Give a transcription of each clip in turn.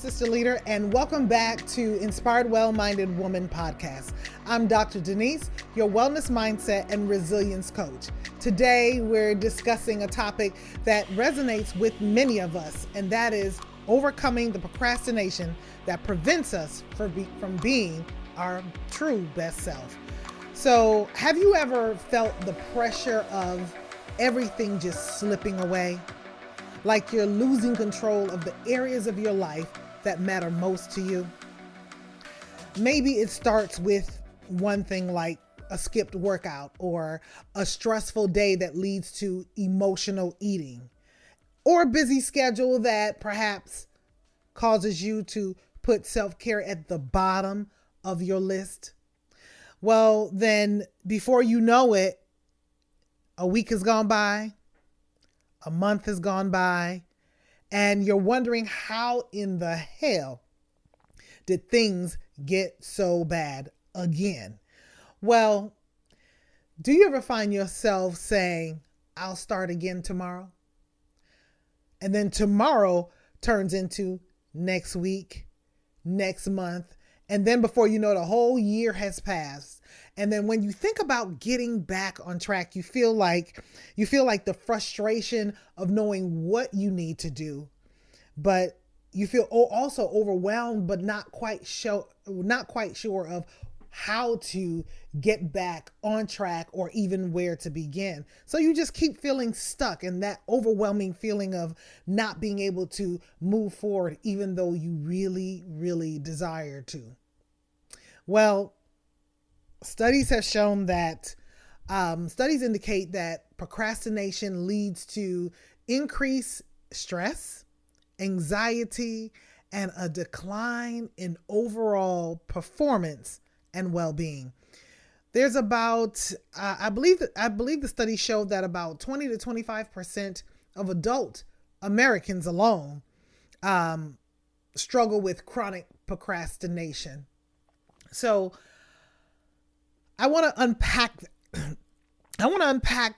Sister Leader, and welcome back to Inspired Well-Minded Woman podcast. I'm Dr. Denise, your wellness mindset and resilience coach. Today, we're discussing a topic that resonates with many of us, and that is overcoming the procrastination that prevents us from being our true best self. So, have you ever felt the pressure of everything just slipping away? Like you're losing control of the areas of your life that matter most to you? Maybe it starts with one thing like a skipped workout or a stressful day that leads to emotional eating, or a busy schedule that perhaps causes you to put self-care at the bottom of your list. Well, then before you know it, a week has gone by, a month has gone by, and you're wondering how in the hell did things get so bad again? Well, do you ever find yourself saying, I'll start again tomorrow? And then tomorrow turns into next week, next month, and then before you know, the whole year has passed. And then when you think about getting back on track, you feel like the frustration of knowing what you need to do, but you feel also overwhelmed, but not quite sure of how to get back on track or even where to begin. So you just keep feeling stuck in that overwhelming feeling of not being able to move forward, even though you really, really desire to. Well, studies have shown that studies indicate that procrastination leads to increased stress, anxiety, and a decline in overall performance and well-being. There's about, I believe the study showed that about 20 to 25% of adult Americans alone struggle with chronic procrastination. So I want to unpack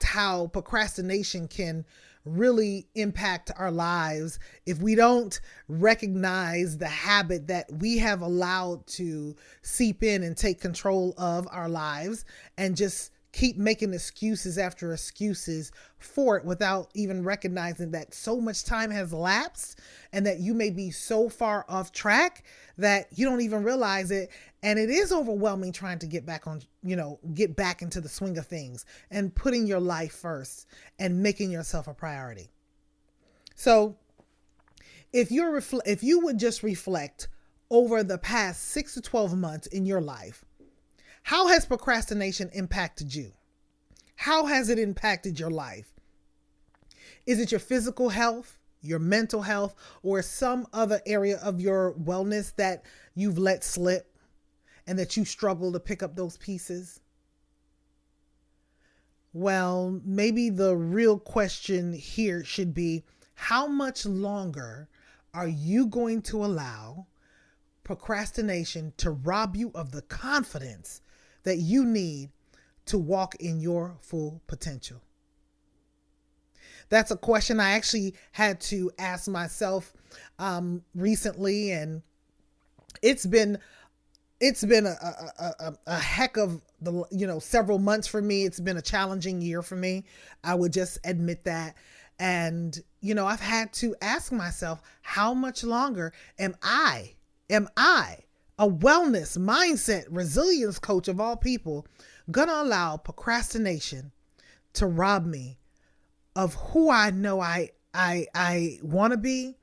how procrastination can really impact our lives if we don't recognize the habit that we have allowed to seep in and take control of our lives, and just keep making excuses after excuses for it without even recognizing that so much time has lapsed and that you may be so far off track that you don't even realize it. And it is overwhelming trying to get back into the swing of things and putting your life first and making yourself a priority. So if you would just reflect over the past 6 to 12 months in your life, how has procrastination impacted you? How has it impacted your life? Is it your physical health, your mental health, or some other area of your wellness that you've let slip and that you struggle to pick up those pieces? Well, maybe the real question here should be, how much longer are you going to allow procrastination to rob you of the confidence that you need to walk in your full potential? That's a question I actually had to ask myself recently, and it's been a heck of several months for me. It's been a challenging year for me. I would just admit that. And I've had to ask myself, how much longer am I, a wellness mindset resilience coach of all people, gonna allow procrastination to rob me of who I know I want to be?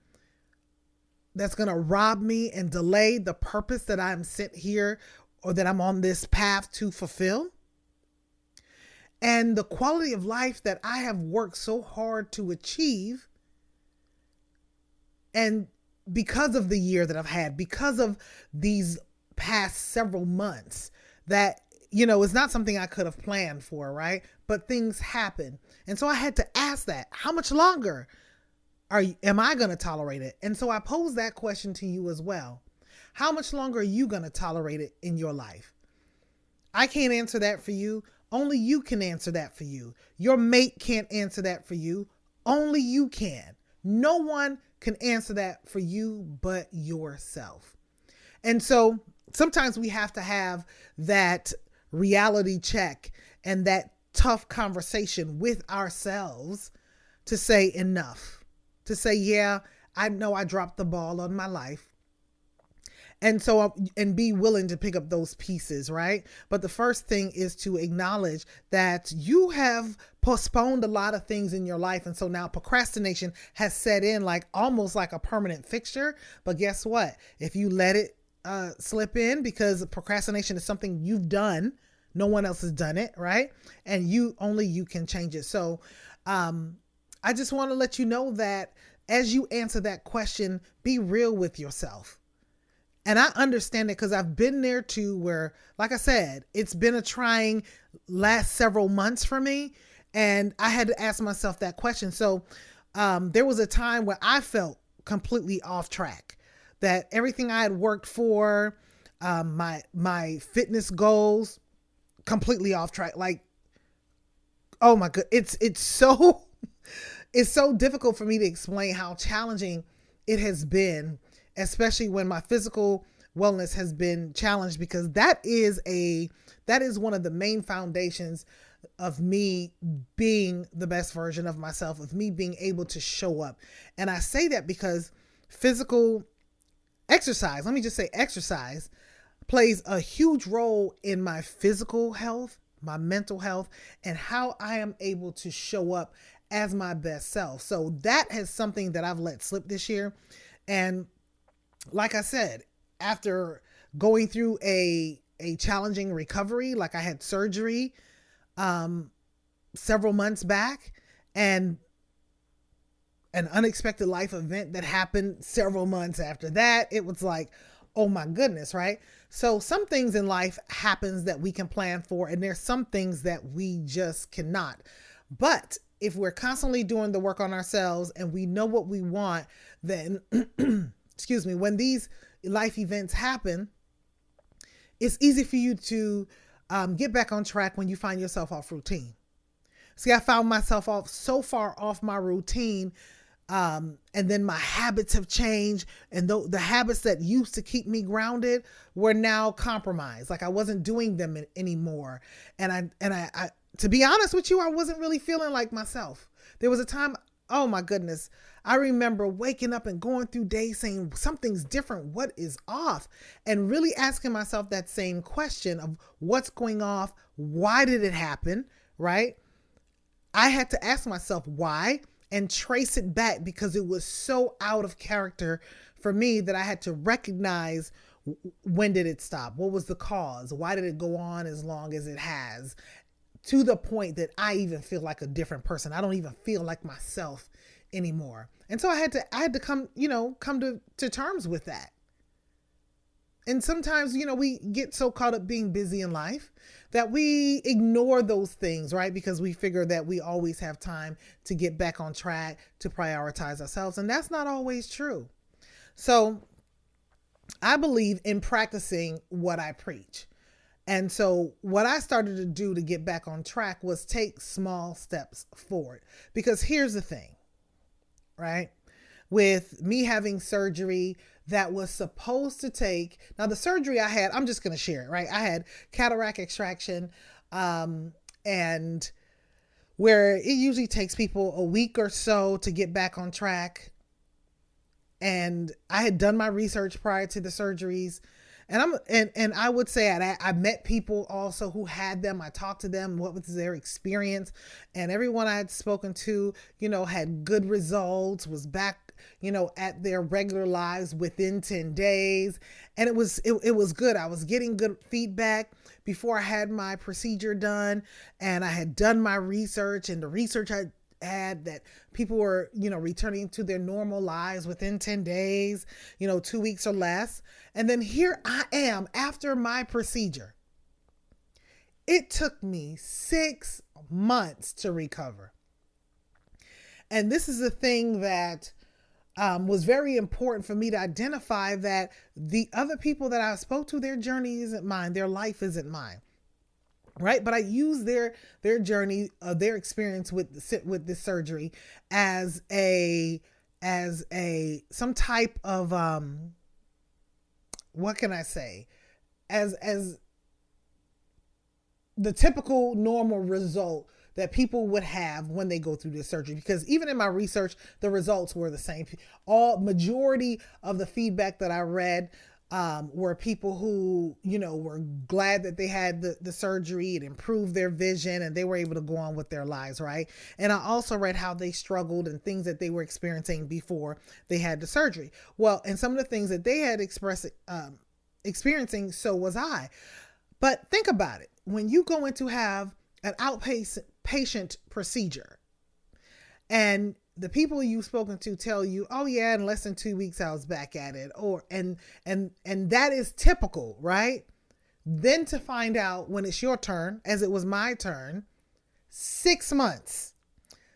That's gonna rob me and delay the purpose that I'm sent here, or that I'm on this path to fulfill, and the quality of life that I have worked so hard to achieve. And because of the year that I've had, because of these past several months, that, it's not something I could have planned for, right? But things happen. And so I had to ask that, how much longer am I going to tolerate it? And so I pose that question to you as well. How much longer are you going to tolerate it in your life? I can't answer that for you. Only you can answer that for you. Your mate can't answer that for you. Only you can. No one can answer that for you but yourself. And so sometimes we have to have that reality check and that tough conversation with ourselves to say enough, to say, yeah, I know I dropped the ball on my life. And so, and be willing to pick up those pieces, right? But the first thing is to acknowledge that you have postponed a lot of things in your life. And so now procrastination has set in like almost like a permanent fixture. But guess what? If you let it slip in, because procrastination is something you've done, no one else has done it, right? And only you can change it. So I just want to let you know that as you answer that question, be real with yourself. And I understand it because I've been there too, where, like I said, it's been a trying last several months for me. And I had to ask myself that question. So there was a time where I felt completely off track, that everything I had worked for, my fitness goals, completely off track. Like, oh my God, it's so difficult for me to explain how challenging it has been, especially when my physical wellness has been challenged, because that is one of the main foundations of me being the best version of myself, of me being able to show up. And I say that because physical exercise, let me just say exercise, plays a huge role in my physical health, my mental health, and how I am able to show up as my best self. So that is something that I've let slip this year. And like I said, after going through a challenging recovery, like I had surgery several months back, and an unexpected life event that happened several months after that, it was like, oh my goodness, right? So some things in life happens that we can plan for, and there's some things that we just cannot. But if we're constantly doing the work on ourselves and we know what we want, then excuse me, when these life events happen, it's easy for you to get back on track when you find yourself off routine. See, I found myself so far off my routine, and then my habits have changed, and the habits that used to keep me grounded were now compromised. Like I wasn't doing them anymore. And I, to be honest with you, I wasn't really feeling like myself. There was a time, oh my goodness, I remember waking up and going through days saying something's different. What is off? And really asking myself that same question of what's going off? Why did it happen? Right? I had to ask myself why and trace it back, because it was so out of character for me that I had to recognize, when did it stop? What was the cause? Why did it go on as long as it has? To the point that I even feel like a different person. I don't even feel like myself anymore. And so I had to come to terms with that. And sometimes, we get so caught up being busy in life that we ignore those things, right? Because we figure that we always have time to get back on track, to prioritize ourselves. And that's not always true. So I believe in practicing what I preach. And so what I started to do to get back on track was take small steps forward. Because here's the thing, right? With me having surgery that was supposed to take, now the surgery I had, I'm just going to share it, right? I had cataract extraction, and where it usually takes people a week or so to get back on track. And I had done my research prior to the surgeries. And I would say I met people also who had them. I talked to them, what was their experience, and everyone I had spoken to, had good results, was back, at their regular lives within 10 days. And it was good. I was getting good feedback before I had my procedure done, and I had done my research, and the research I had that people were, returning to their normal lives within 10 days, 2 weeks or less. And then here I am after my procedure. It took me 6 months to recover. And this is the thing that was very important for me to identify, that the other people that I spoke to, their journey isn't mine. Their life isn't mine. Right. But I use their journey, their experience with this surgery as a as some type of what can I say? As the typical normal result that people would have when they go through this surgery, because even in my research the results were the same. All majority of the feedback that I read were people who were glad that they had the surgery. It improved their vision and they were able to go on with their lives, right? And I also read how they struggled and things that they were experiencing before they had the surgery. Well, and some of the things that they had experiencing, so was I. But think about it. When you go in to have an outpatient procedure and the people you've spoken to tell you, oh yeah, in less than 2 weeks I was back at it, and that is typical, right? Then to find out when it's your turn, as it was my turn, 6 months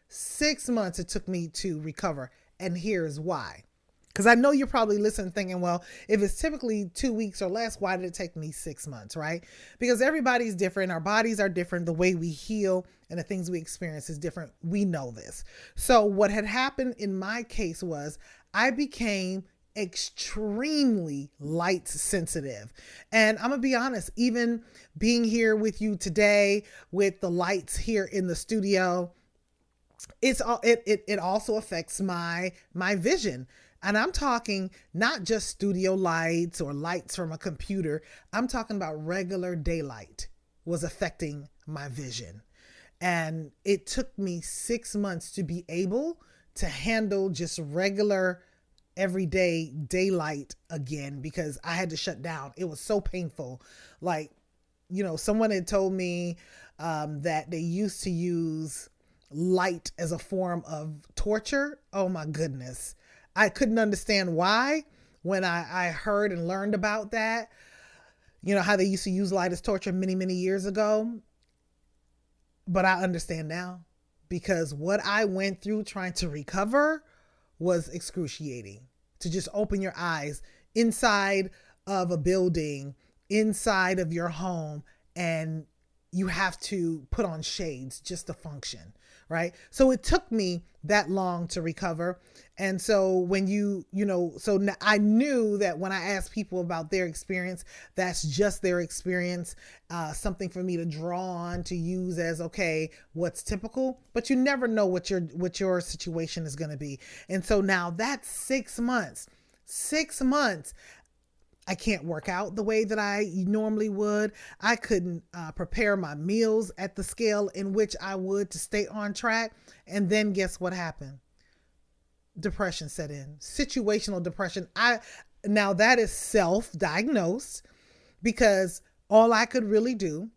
it took me to recover. And here's why. Because I know you're probably listening thinking, well, if it's typically 2 weeks or less, why did it take me 6 months, right? Because everybody's different. Our bodies are different. The way we heal and the things we experience is different. We know this. So what had happened in my case was I became extremely light sensitive. And I'm going to be honest, even being here with you today with the lights here in the studio, it also affects my vision. And I'm talking not just studio lights or lights from a computer. I'm talking about regular daylight was affecting my vision. And it took me 6 months to be able to handle just regular everyday daylight again, because I had to shut down. It was so painful. Like, someone had told me that they used to use light as a form of torture. Oh my goodness. I couldn't understand why when I heard and learned about that, how they used to use light as torture many, many years ago. But I understand now, because what I went through trying to recover was excruciating. To just open your eyes inside of a building, inside of your home, and you have to put on shades just to function, right? So it took me that long to recover. And so when I knew that when I asked people about their experience, that's just their experience, something for me to draw on to use as, okay, what's typical, but you never know what your situation is going to be. And so now that's 6 months. I can't work out the way that I normally would. I couldn't prepare my meals at the scale in which I would to stay on track. And then guess what happened? Depression set in. Situational depression. Now that is self-diagnosed, because all I could really do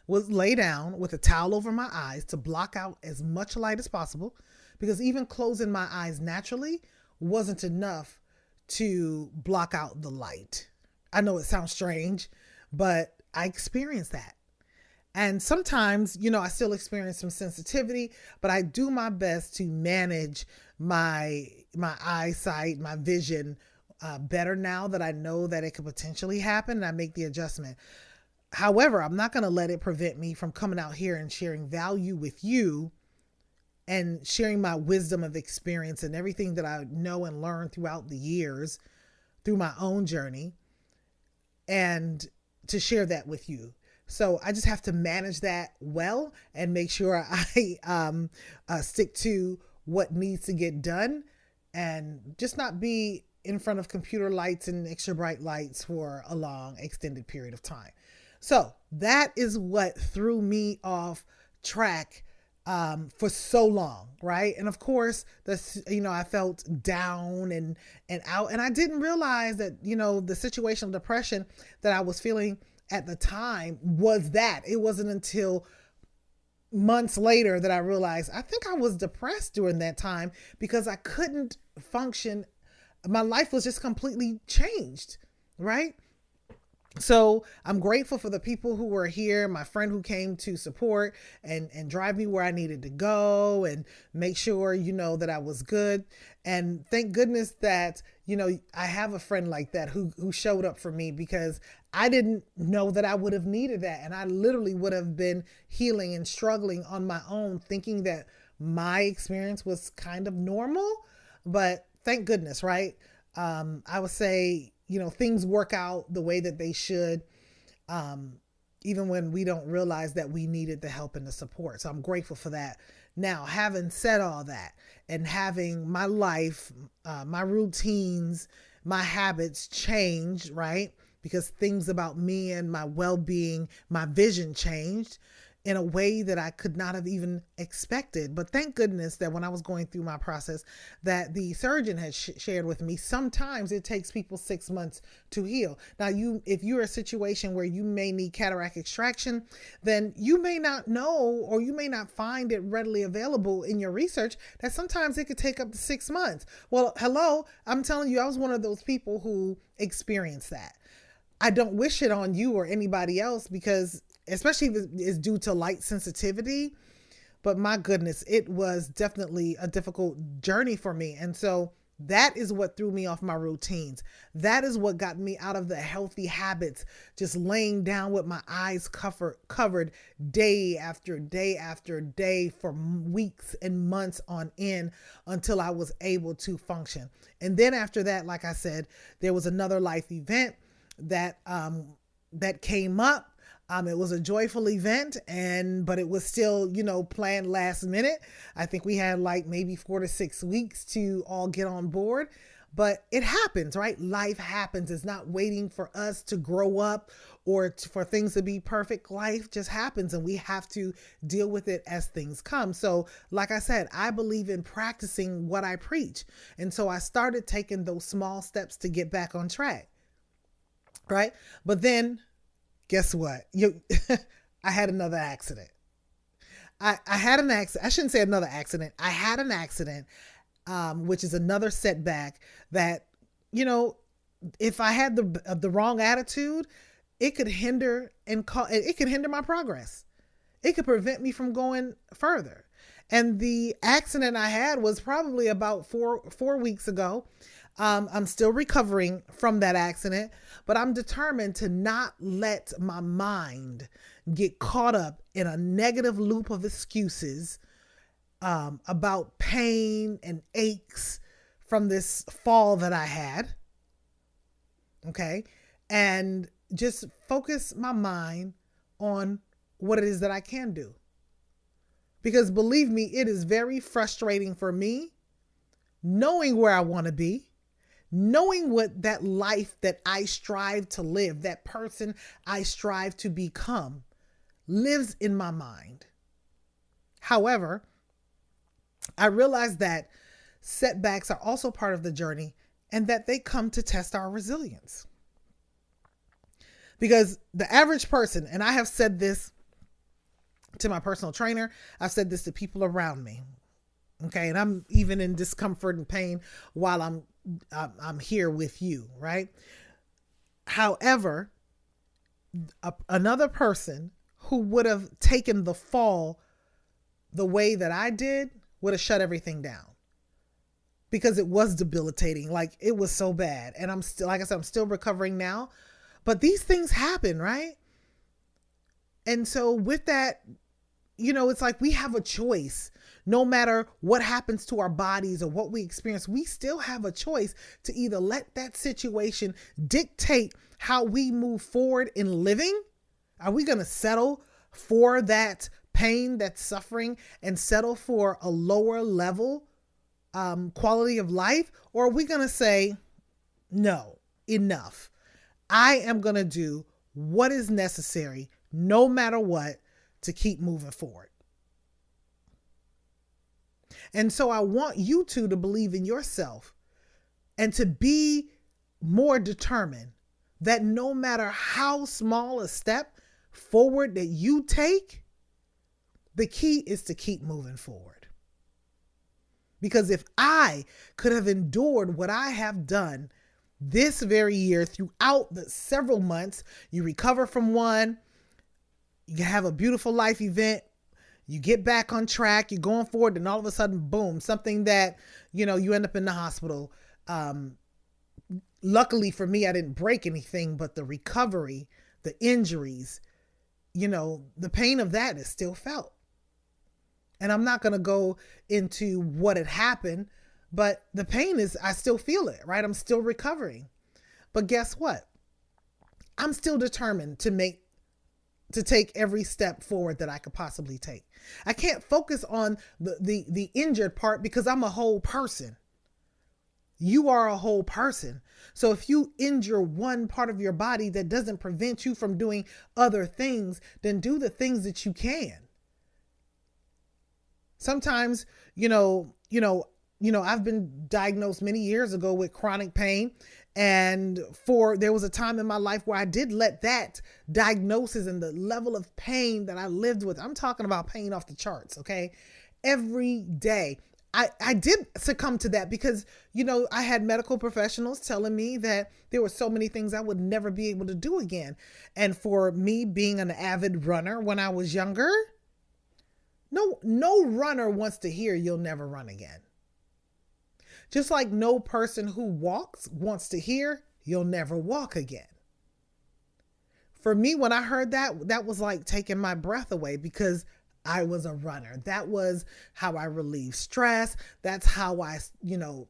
was lay down with a towel over my eyes to block out as much light as possible, because even closing my eyes naturally wasn't enough to block out the light. I know it sounds strange, but I experienced that. And sometimes, I still experience some sensitivity, but I do my best to manage my eyesight, my vision better now that I know that it could potentially happen, and I make the adjustment. However, I'm not going to let it prevent me from coming out here and sharing value with you and sharing my wisdom of experience and everything that I know and learned throughout the years through my own journey, and to share that with you. So I just have to manage that well and make sure I stick to what needs to get done, and just not be in front of computer lights and extra bright lights for a long extended period of time. So that is what threw me off track for so long, right? And of course, I felt down and out, and I didn't realize that, the situational depression that I was feeling at the time was that. It wasn't until months later that I realized I think I was depressed during that time, because I couldn't function. My life was just completely changed, right? So I'm grateful for the people who were here, my friend who came to support and drive me where I needed to go and make sure, that I was good. And thank goodness that, I have a friend like that who showed up for me, because I didn't know that I would have needed that. And I literally would have been healing and struggling on my own, thinking that my experience was kind of normal. but thank goodness, right? I would say, things work out the way that they should, um, even when we don't realize that we needed the help and the support. So I'm grateful for that. Now, having said all that and having my life, my routines, my habits change, right? Because things about me and my well being, my vision changed in a way that I could not have even expected. But thank goodness that when I was going through my process, that the surgeon had shared with me, sometimes it takes people 6 months to heal. Now, if you're a situation where you may need cataract extraction, then you may not know, or you may not find it readily available in your research, that sometimes it could take up to 6 months. Well, hello, I'm telling you, I was one of those people who experienced that. I don't wish it on you or anybody else, because especially if it's due to light sensitivity. But my goodness, it was definitely a difficult journey for me. And so that is what threw me off my routines. That is what got me out of the healthy habits, just laying down with my eyes covered day after day after day for weeks and months on end, until I was able to function. And then after that, like I said, there was another life event that came up. It was a joyful event, but it was still, planned last minute. I think we had like maybe 4 to 6 weeks to all get on board, but it happens, right? Life happens. It's not waiting for us to grow up or for things to be perfect. Life just happens, and we have to deal with it as things come. So like I said, I believe in practicing what I preach. And so I started taking those small steps to get back on track. Right. But then guess what? I had another accident. I had an accident. I shouldn't say another accident. I had an accident, which is another setback that, if I had the wrong attitude, it could hinder my progress. It could prevent me from going further. And the accident I had was probably about four weeks ago. I'm still recovering from that accident, but I'm determined to not let my mind get caught up in a negative loop of excuses about pain and aches from this fall that I had. Okay. And just focus my mind on what it is that I can do. Because believe me, it is very frustrating for me knowing where I want to be, knowing what that life that I strive to live, that person I strive to become, lives in my mind. However, I realize that setbacks are also part of the journey, and that they come to test our resilience. Because the average person, and I have said this to my personal trainer, I've said this to people around me. Okay. And I'm even in discomfort and pain while I'm here with you. Right. However, another person who would have taken the fall the way that I did would have shut everything down, because it was debilitating. Like, it was so bad. And I'm still, like I said, I'm still recovering now, but these things happen. Right. And so with that, it's like we have a choice. No matter what happens to our bodies or what we experience, we still have a choice to either let that situation dictate how we move forward in living. Are we going to settle for that pain, that suffering, and settle for a lower level quality of life? Or are we going to say, no, enough. I am going to do what is necessary, no matter what, to keep moving forward. And so I want you to believe in yourself and to be more determined that no matter how small a step forward that you take, the key is to keep moving forward. Because if I could have endured what I have done this very year throughout the several months, you recover from one, you have a beautiful life event, you get back on track, you're going forward, and all of a sudden, boom, something that, you end up in the hospital. Luckily for me, I didn't break anything, but the recovery, the injuries, the pain of that is still felt. And I'm not going to go into what had happened, But the pain is, I still feel it, right? I'm still recovering. But guess what? I'm still determined to take every step forward that I could possibly take. I can't focus on the injured part because I'm a whole person. You are a whole person. So if you injure one part of your body, that doesn't prevent you from doing other things, then do the things that you can. Sometimes, I've been diagnosed many years ago with chronic pain. And there was a time in my life where I did let that diagnosis and the level of pain that I lived with, I'm talking about pain off the charts, okay? Every day. I did succumb to that because, I had medical professionals telling me that there were so many things I would never be able to do again. And for me being an avid runner when I was younger, no runner wants to hear you'll never run again. Just like no person who walks wants to hear you'll never walk again. For me, when I heard that was like taking my breath away because I was a runner. That was how I relieved stress. That's how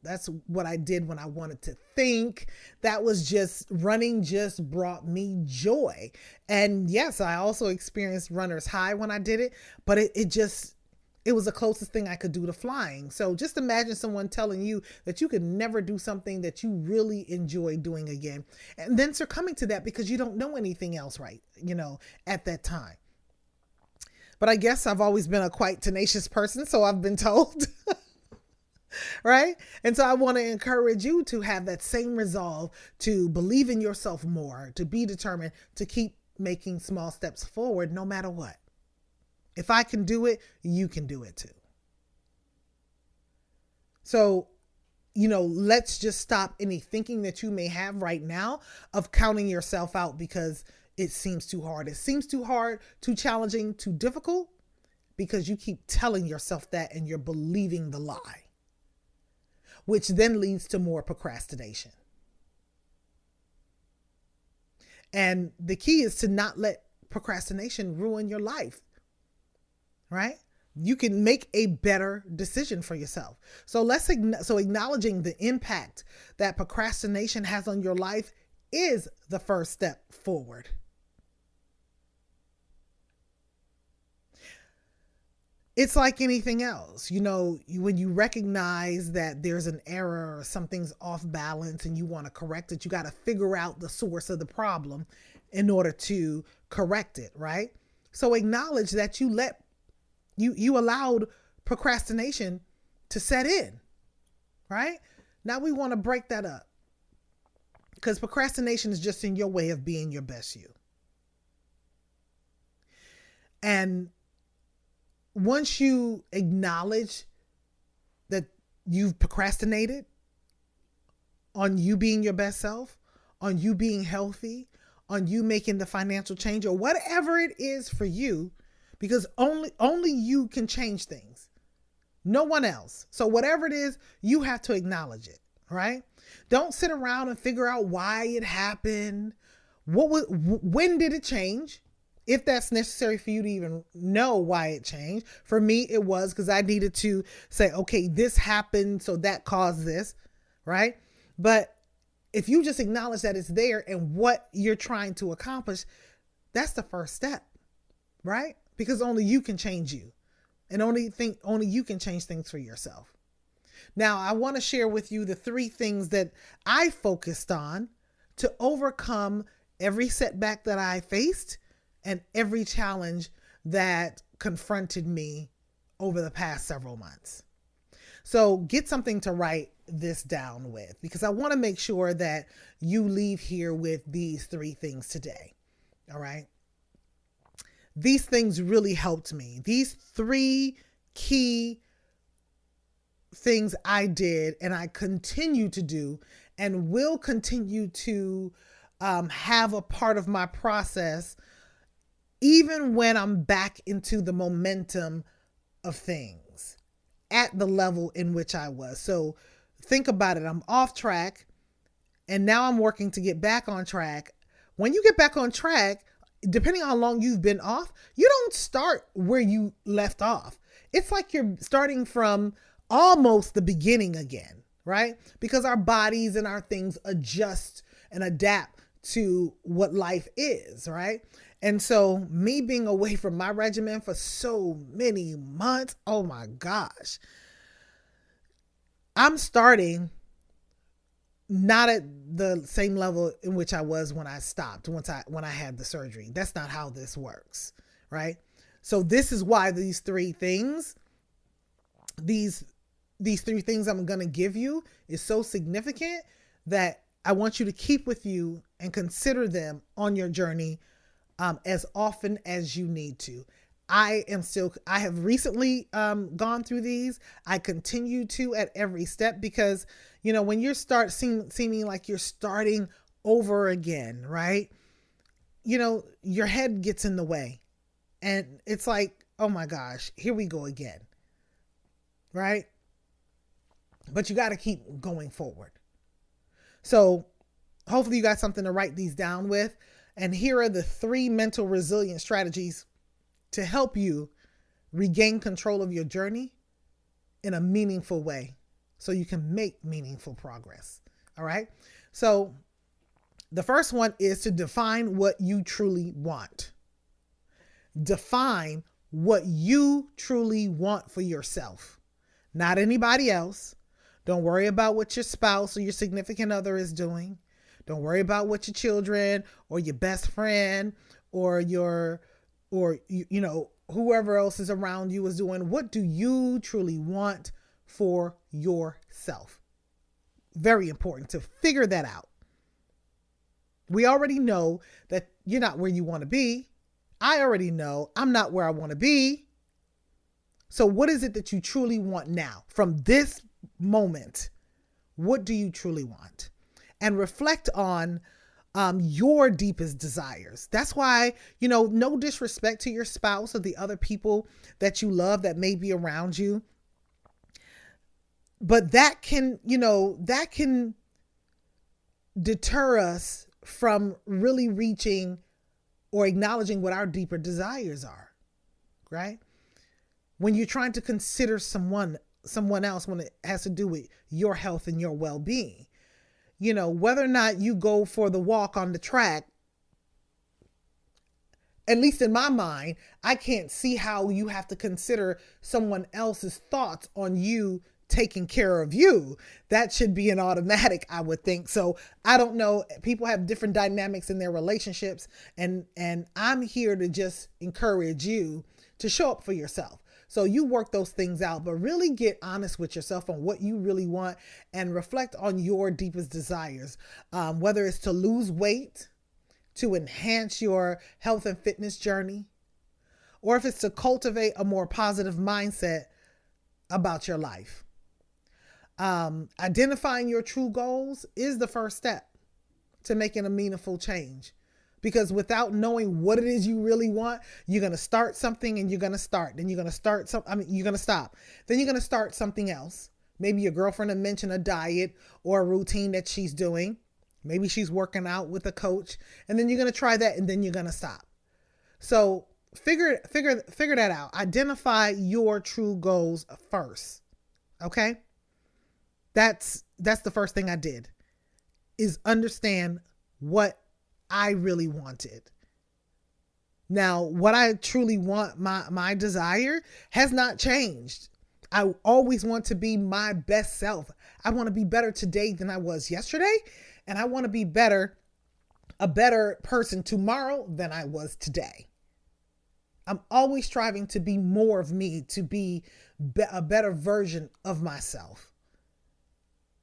that's what I did when I wanted to think. That was running just brought me joy. And yes, I also experienced runner's high when I did it, but it was the closest thing I could do to flying. So just imagine someone telling you that you could never do something that you really enjoy doing again. And then succumbing to that because you don't know anything else, right? At that time. But I guess I've always been a quite tenacious person, so I've been told. Right? And so I want to encourage you to have that same resolve, to believe in yourself more, to be determined, to keep making small steps forward no matter what. If I can do it, you can do it too. So, let's just stop any thinking that you may have right now of counting yourself out because it seems too hard. It seems too hard, too challenging, too difficult because you keep telling yourself that and you're believing the lie, which then leads to more procrastination. And the key is to not let procrastination ruin your life, right? You can make a better decision for yourself. So acknowledging the impact that procrastination has on your life is the first step forward. It's like anything else, when you recognize that there's an error or something's off balance and you want to correct it, you got to figure out the source of the problem in order to correct it, right? So acknowledge that you allowed procrastination to set in, right? Now we want to break that up because procrastination is just in your way of being your best you. And once you acknowledge that you've procrastinated on you being your best self, on you being healthy, on you making the financial change or whatever it is for you, because only you can change things. No one else. So whatever it is, you have to acknowledge it, right? Don't sit around and figure out why it happened. When did it change? If that's necessary for you to even know why it changed. For me, it was because I needed to say, okay, this happened, so that caused this, right? But if you just acknowledge that it's there and what you're trying to accomplish, that's the first step, right? Because only you can change you, and only you can change things for yourself. Now, I want to share with you the 3 things that I focused on to overcome every setback that I faced and every challenge that confronted me over the past several months. So get something to write this down with, because I want to make sure that you leave here with these 3 things today. All right. These things really helped me. These 3 key things I did and I continue to do and will continue to have a part of my process even when I'm back into the momentum of things at the level in which I was. So think about it. I'm off track and now I'm working to get back on track. When you get back on track, depending on how long you've been off, you don't start where you left off. It's like you're starting from almost the beginning again, right? Because our bodies and our things adjust and adapt to what life is, right? And so me being away from my regimen for so many months, oh my gosh, I'm starting not at the same level in which I was when I stopped, when I had the surgery. That's not how this works, right? So this is why these three things I'm going to give you is so significant that I want you to keep with you and consider them on your journey as often as you need to. I have recently gone through these. I continue to at every step because, when you start seeming like you're starting over again, right? Your head gets in the way and it's like, oh my gosh, here we go again, right? But you got to keep going forward. So hopefully you got something to write these down with. And here are the 3 mental resilience strategies to help you regain control of your journey in a meaningful way so you can make meaningful progress. All right. So the first one is to define what you truly want. Define what you truly want for yourself, not anybody else. Don't worry about what your spouse or your significant other is doing. Don't worry about what your children or your best friend or whoever else is around you is doing. What do you truly want for yourself? Very important to figure that out. We already know that you're not where you want to be. I already know I'm not where I want to be. So what is it that you truly want now? From this moment, what do you truly want? And reflect on your deepest desires. That's why, no disrespect to your spouse or the other people that you love that may be around you. But that can deter us from really reaching or acknowledging what our deeper desires are, right? When you're trying to consider someone else when it has to do with your health and your well-being, whether or not you go for the walk on the track, at least in my mind, I can't see how you have to consider someone else's thoughts on you taking care of you. That should be an automatic, I would think. So I don't know. People have different dynamics in their relationships, and I'm here to just encourage you to show up for yourself. So you work those things out, but really get honest with yourself on what you really want and reflect on your deepest desires, whether it's to lose weight, to enhance your health and fitness journey, or if it's to cultivate a more positive mindset about your life. Identifying your true goals is the first step to making a meaningful change. Because without knowing what it is you really want, you're going to start something and you're going to start. Then you're going to you're going to stop. Then you're going to start something else. Maybe your girlfriend had mentioned a diet or a routine that she's doing. Maybe she's working out with a coach. And then you're going to try that and then you're going to stop. So figure that out. Identify your true goals first. Okay? That's the first thing I did, is understand what I really wanted. Now, what I truly want, my desire has not changed. I always want to be my best self. I want to be better today than I was yesterday. And I want to be a better person tomorrow than I was today. I'm always striving to be more of me, to be a better version of myself.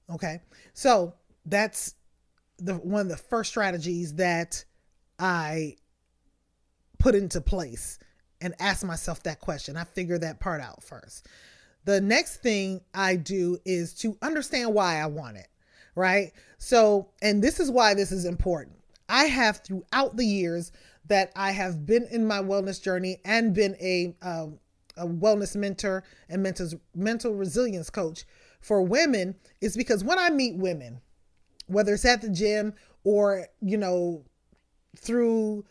Okay. So that's one of the first strategies that I put into place and ask myself that question. I figure that part out first. The next thing I do is to understand why I want it, right? So, and this is why this is important. I have, throughout the years that I have been in my wellness journey and been a wellness mentor and mental resilience coach for women, is because when I meet women, whether it's at the gym or, through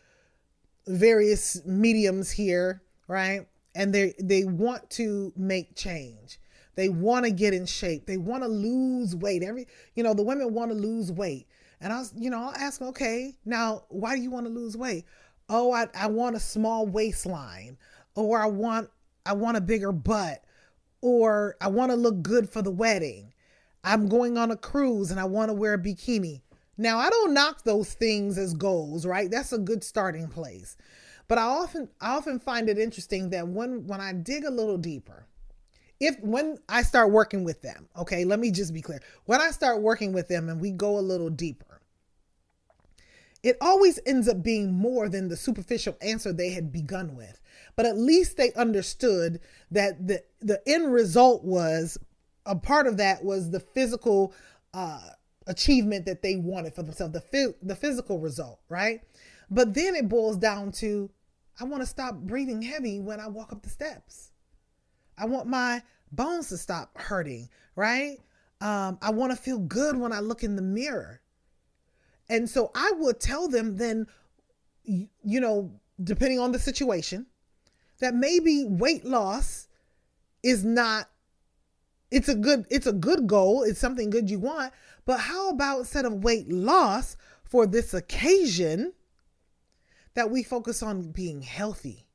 various mediums here, right? And they want to make change. They want to get in shape. They want to lose weight. The women want to lose weight. And I'll ask them, okay, now why do you want to lose weight? Oh, I want a small waistline, or I want a bigger butt, or I want to look good for the wedding. I'm going on a cruise and I want to wear a bikini. Now, I don't knock those things as goals, right? That's a good starting place. But I often find it interesting that when I dig a little deeper, when I start working with them, okay, let me just be clear. When I start working with them and we go a little deeper, it always ends up being more than the superficial answer they had begun with. But at least they understood that the end result was, a part of that was the physical achievement that they wanted for themselves, the physical result, right? But then it boils down to, I want to stop breathing heavy when I walk up the steps. I want my bones to stop hurting, right? I want to feel good when I look in the mirror. And so I would tell them then, depending on the situation, that maybe weight loss is not, it's a good goal. It's something good you want. But how about, instead of weight loss for this occasion, that we focus on being healthy?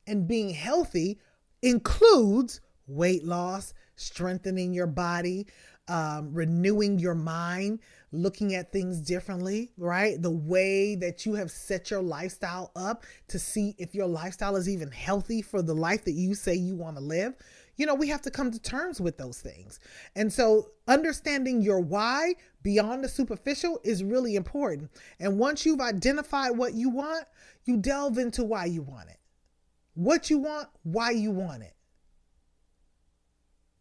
And being healthy includes weight loss, strengthening your body, renewing your mind, looking at things differently, right? The way that you have set your lifestyle up to see if your lifestyle is even healthy for the life that you say you want to live. We have to come to terms with those things. And so understanding your why beyond the superficial is really important. And once you've identified what you want, you delve into why you want it. What you want, why you want it.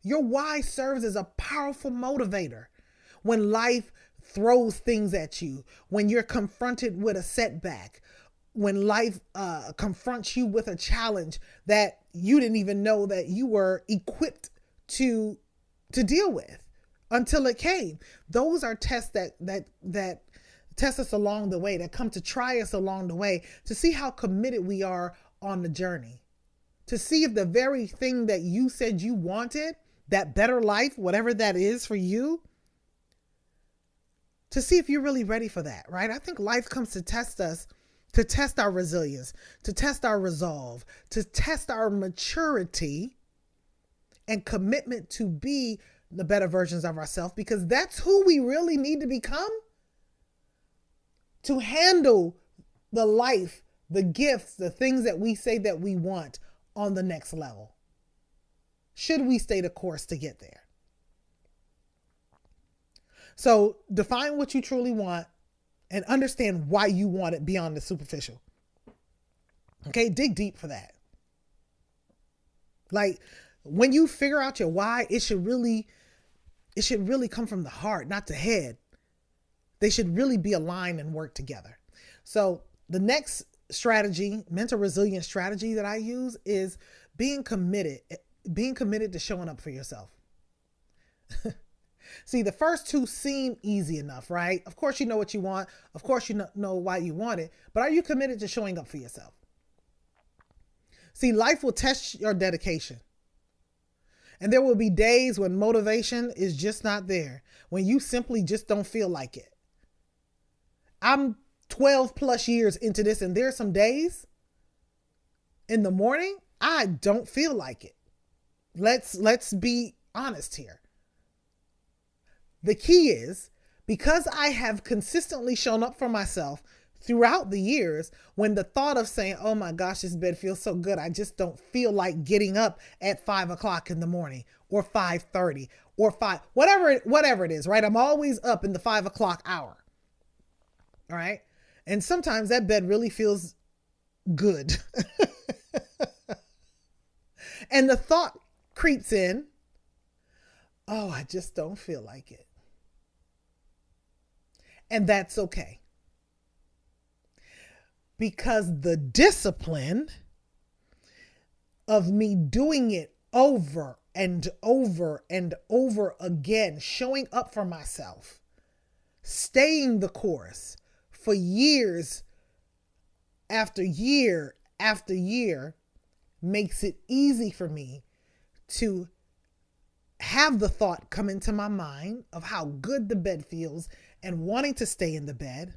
Your why serves as a powerful motivator when life throws things at you, when you're confronted with a setback, when life confronts you with a challenge that you didn't even know that you were equipped to deal with until it came. Those are tests that test us along the way, that come to try us along the way, to see how committed we are on the journey, to see if the very thing that you said you wanted, that better life, whatever that is for you, to see if you're really ready for that, right? I think life comes to test us, to test our resilience, to test our resolve, to test our maturity and commitment to be the better versions of ourselves, because that's who we really need to become to handle the life, the gifts, the things that we say that we want on the next level, should we stay the course to get there. So define what you truly want and understand why you want it beyond the superficial. Okay, dig deep for that. Like, when you figure out your why, it should really come from the heart, not the head. They should really be aligned and work together. So the next strategy, mental resilience strategy that I use, is being committed to showing up for yourself. See, the first two seem easy enough, right? Of course you know what you want. Of course you know why you want it. But are you committed to showing up for yourself? See, life will test your dedication. And there will be days when motivation is just not there, when you simply just don't feel like it. I'm 12 plus years into this, and there are some days in the morning I don't feel like it. Let's be honest here. The key is, because I have consistently shown up for myself throughout the years, when the thought of saying, oh my gosh, this bed feels so good, I just don't feel like getting up at 5 o'clock in the morning, or 5:30 or 5, whatever it is, right? I'm always up in the 5 o'clock hour. All right. And sometimes that bed really feels good. And the thought creeps in, oh, I just don't feel like it. And that's okay. Because the discipline of me doing it over and over and over again, showing up for myself, staying the course for years after year after year, makes it easy for me to have the thought come into my mind of how good the bed feels and wanting to stay in the bed,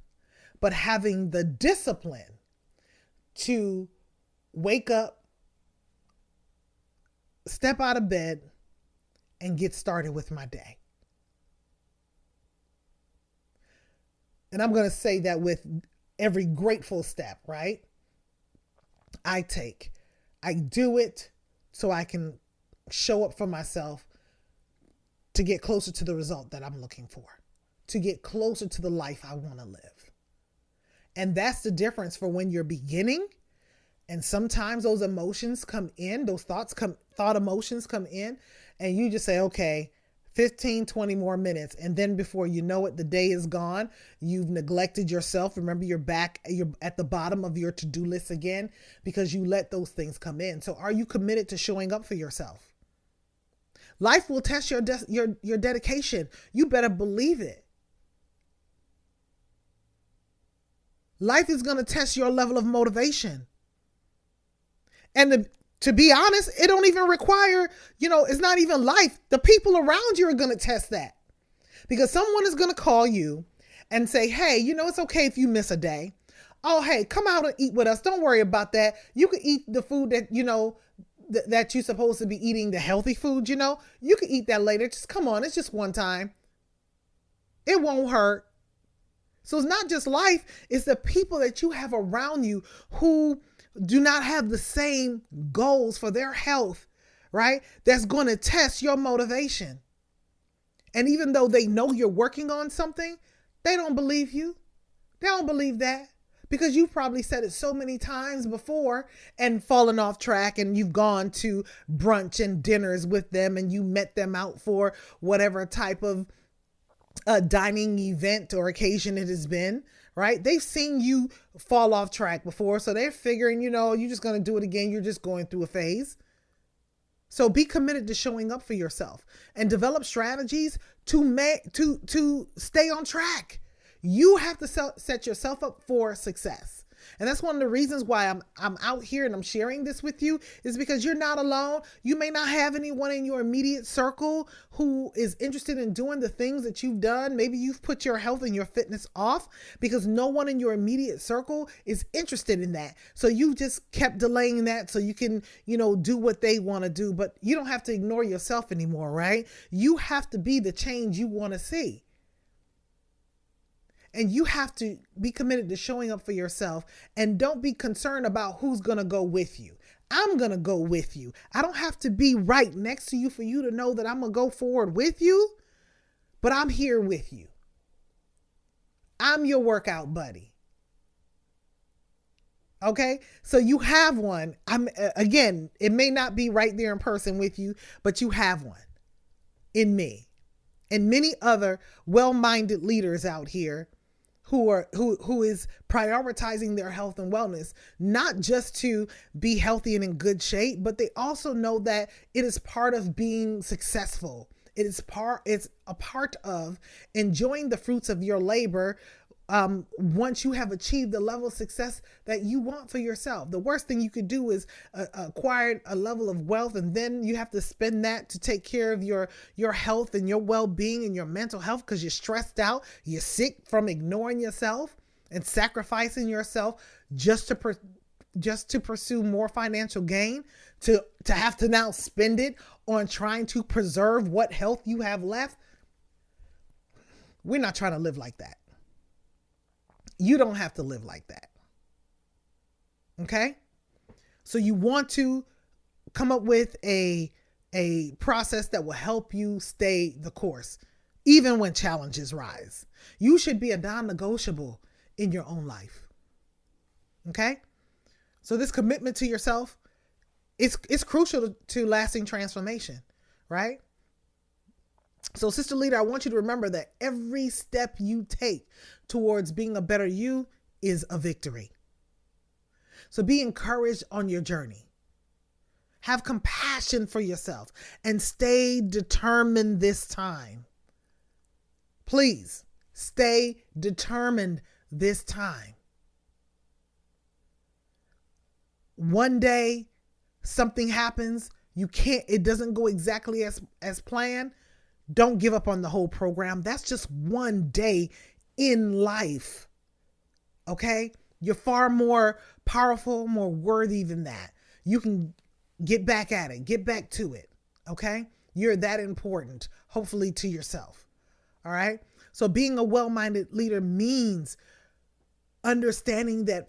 but having the discipline to wake up, step out of bed, and get started with my day. And I'm going to say that with every grateful step, right? I do it so I can show up for myself to get closer to the result that I'm looking for, to get closer to the life I want to live. And that's the difference for when you're beginning. And sometimes those emotions come in, those thought emotions come in, and you just say, okay, 15, 20 more minutes. And then before you know it, the day is gone. You've neglected yourself. Remember, you're at the bottom of your to-do list again because you let those things come in. So are you committed to showing up for yourself? Life will test your dedication. You better believe it. Life is going to test your level of motivation. And to be honest, it don't even require, it's not even life. The people around you are going to test that, because someone is going to call you and say, hey, it's okay if you miss a day. Oh, hey, come out and eat with us. Don't worry about that. You can eat the food that, that you're supposed to be eating, the healthy food, you can eat that later. Just come on. It's just one time. It won't hurt. So it's not just life. It's the people that you have around you who do not have the same goals for their health, right? That's going to test your motivation. And even though they know you're working on something, they don't believe you. They don't believe that, because you've probably said it so many times before and fallen off track, and you've gone to brunch and dinners with them, and you met them out for whatever type of dining event or occasion it has been, right? They've seen you fall off track before, so they're figuring, you're just going to do it again. You're just going through a phase. So be committed to showing up for yourself and develop strategies to stay on track. You have to set yourself up for success. And that's one of the reasons why I'm out here and I'm sharing this with you, is because you're not alone. You may not have anyone in your immediate circle who is interested in doing the things that you've done. Maybe you've put your health and your fitness off because no one in your immediate circle is interested in that. So you just kept delaying that so you can, do what they want to do. But you don't have to ignore yourself anymore, right? You have to be the change you want to see. And you have to be committed to showing up for yourself, and don't be concerned about who's going to go with you. I'm going to go with you. I don't have to be right next to you for you to know that I'm going to go forward with you, but I'm here with you. I'm your workout buddy. Okay. So you have one. It may not be right there in person with you, but you have one in me and many other well-minded leaders out here who is prioritizing their health and wellness, not just to be healthy and in good shape, but they also know that it is part of being successful. It's a part of enjoying the fruits of your labor. Once you have achieved the level of success that you want for yourself. The worst thing you could do is acquire a level of wealth, and then you have to spend that to take care of your health and your well-being and your mental health because you're stressed out, you're sick from ignoring yourself and sacrificing yourself just to pursue more financial gain, to have to now spend it on trying to preserve what health you have left. We're not trying to live like that. You don't have to live like that. Okay? So you want to come up with a process that will help you stay the course, even when challenges rise. You should be a non-negotiable in your own life. Okay? So this commitment to yourself, it's crucial to lasting transformation, right? So, sister leader, I want you to remember that every step you take towards being a better you is a victory. So be encouraged on your journey. Have compassion for yourself and stay determined this time. Please stay determined this time. One day something happens, it doesn't go exactly as planned, don't give up on the whole program. That's just one day in life. Okay? You're far more powerful, more worthy than that. You can get back at it, get back to it. Okay? You're that important, hopefully, to yourself. All right? So being a well-minded leader means understanding that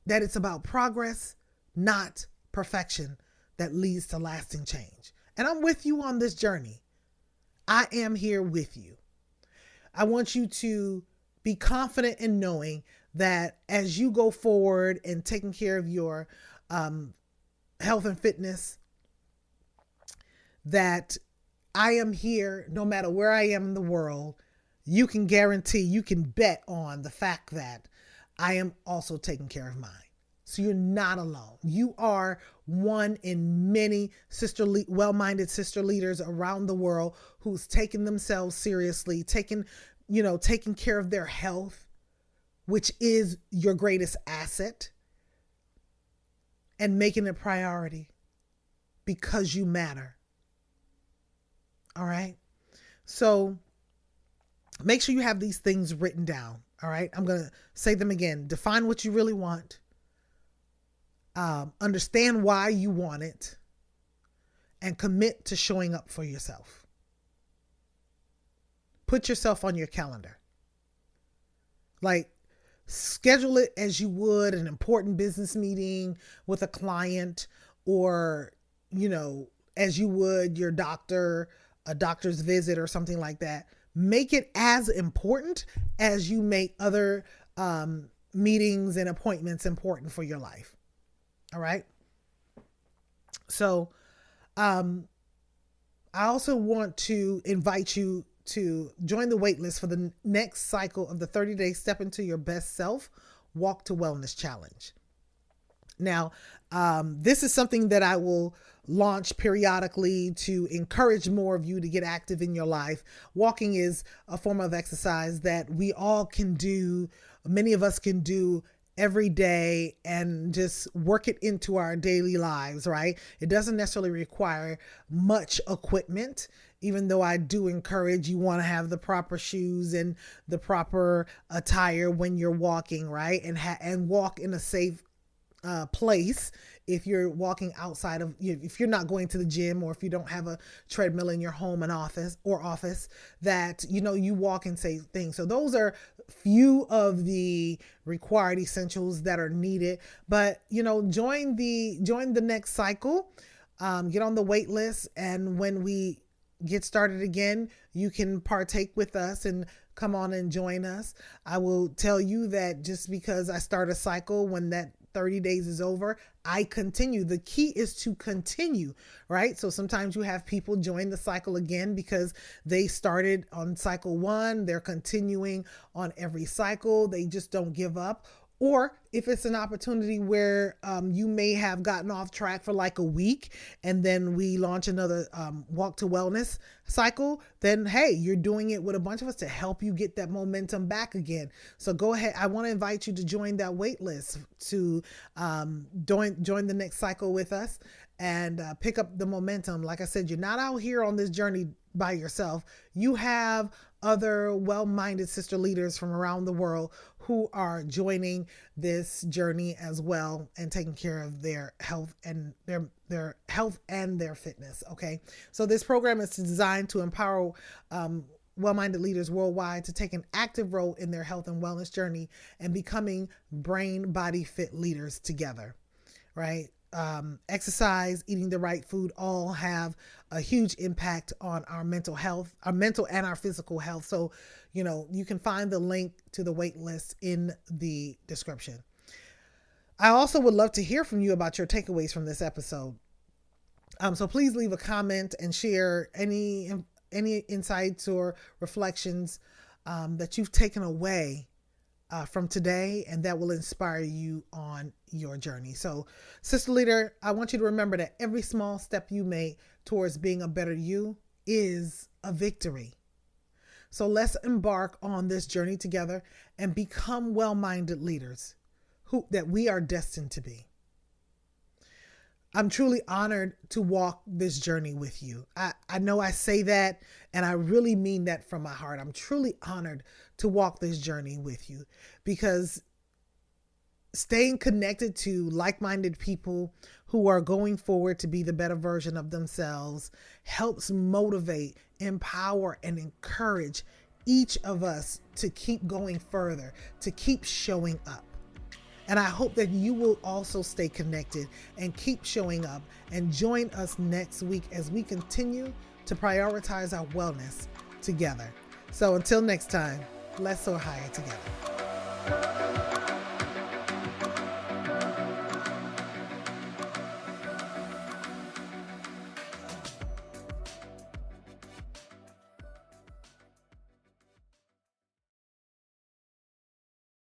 it's about progress, not perfection, that leads to lasting change. And I'm with you on this journey. I am here with you. I want you to be confident in knowing that as you go forward and taking care of your health and fitness, that I am here no matter where I am in the world. You can bet on the fact that I am also taking care of mine. So you're not alone. You are one in many well-minded sister leaders around the world who's taking themselves seriously, taking care of their health, which is your greatest asset, and making it a priority because you matter. All right. So make sure you have these things written down. All right. I'm going to say them again. Define what you really want. Understand why you want it, and commit to showing up for yourself. Put yourself on your calendar. Like, schedule it as you would an important business meeting with a client, or, as you would your a doctor's visit or something like that. Make it as important as you make other meetings and appointments important for your life. All right. So I also want to invite you to join the wait list for the next cycle of the 30-day Step Into Your Best Self Walk to Wellness Challenge. Now, this is something that I will launch periodically to encourage more of you to get active in your life. Walking is a form of exercise that we all can do. Many of us can do every day and just work it into our daily lives, right? It doesn't necessarily require much equipment, even though I do encourage you want to have the proper shoes and the proper attire when you're walking, right? And walk in a safe place. If you're walking outside of, if you're not going to the gym, or if you don't have a treadmill in your home and office, that, you walk and say things. So those are few of the required essentials that are needed, but, join the next cycle, get on the wait list. And when we get started again, you can partake with us and come on and join us. I will tell you that just because I start a cycle, when that 30 days is over, I continue. The key is to continue, right? So sometimes you have people join the cycle again because they started on cycle 1, they're continuing on every cycle, they just don't give up. Or if it's an opportunity where you may have gotten off track for like a week, and then we launch another Walk to Wellness cycle, then hey, you're doing it with a bunch of us to help you get that momentum back again. So go ahead. I want to invite you to join that wait list, to join the next cycle with us and pick up the momentum. Like I said, you're not out here on this journey by yourself. You have other well-minded sister leaders from around the world who are joining this journey as well and taking care of their health and their health and their fitness. Okay. So this program is designed to empower well-minded leaders worldwide to take an active role in their health and wellness journey and becoming brain, body fit leaders together. Right. Exercise, eating the right food, all have a huge impact on our mental health, our mental and our physical health. So, you can find the link to the wait list in the description. I also would love to hear from you about your takeaways from this episode. So please leave a comment and share any insights or reflections that you've taken away from today, and that will inspire you on your journey. So, sister leader, I want you to remember that every small step you make towards being a better you is a victory. So let's embark on this journey together and become well-minded leaders that we are destined to be. I'm truly honored to walk this journey with you. I know I say that, and I really mean that from my heart. I'm truly honored to walk this journey with you, because staying connected to like-minded people who are going forward to be the better version of themselves helps motivate, empower, and encourage each of us to keep going further, to keep showing up. And I hope that you will also stay connected and keep showing up, and join us next week as we continue to prioritize our wellness together. So until next time, let's soar higher together.